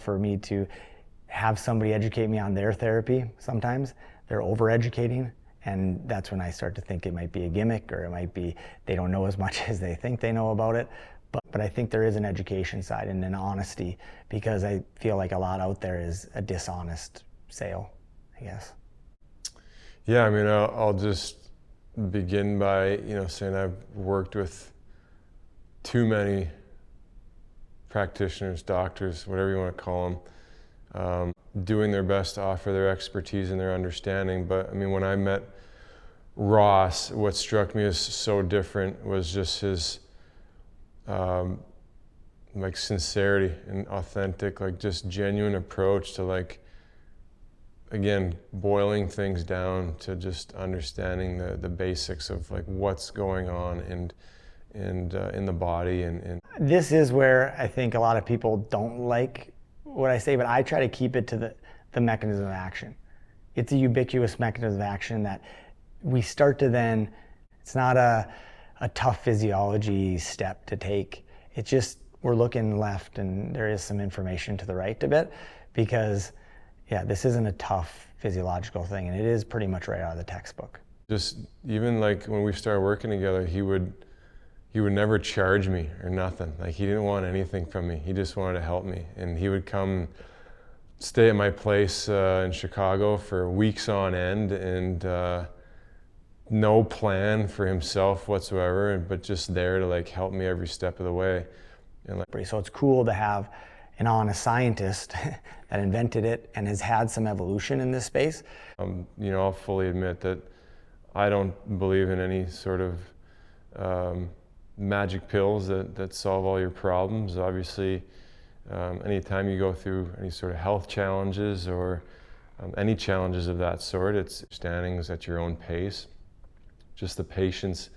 for me to have somebody educate me on their therapy. Sometimes they're over-educating, and that's when I start to think it might be a gimmick, or it might be they don't know as much as they think they know about it. But I think there is an education side and an honesty, because I feel like a lot out there is a dishonest sale, I guess. Yeah, I mean, I'll just begin by, saying I've worked with too many practitioners, doctors, whatever you want to call them, doing their best to offer their expertise and their understanding. But I mean, when I met Ross, what struck me as so different was just his like sincerity and authentic, like just genuine approach to, like, again, boiling things down to just understanding the basics of like what's going on and in the body. And this is where I think a lot of people don't like what I say, but I try to keep it to the mechanism of action. It's a ubiquitous mechanism of action that we start to then, it's not a tough physiology step to take. It's just, we're looking left and there is some information to the right a bit, because yeah, this isn't a tough physiological thing, and it is pretty much right out of the textbook. Just even like when we started working together, he would never charge me or nothing. Like, he didn't want anything from me. He just wanted to help me. And he would come stay at my place in Chicago for weeks on end, and no plan for himself whatsoever, but just there to like help me every step of the way. And so it's cool to have an honest scientist that invented it and has had some evolution in this space. I'll fully admit that I don't believe in any sort of magic pills that solve all your problems. Obviously, anytime you go through any sort of health challenges or any challenges of that sort, it's standings at your own pace. Just the patience,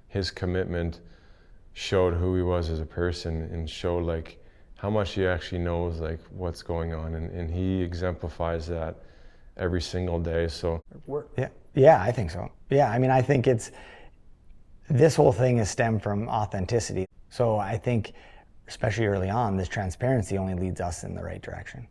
his commitment showed who he was as a person, and showed like how much he actually knows like what's going on, and he exemplifies that every single day. So yeah, I think so. Yeah, I mean, I think this whole thing is stemmed from authenticity. So I think, especially early on, this transparency only leads us in the right direction.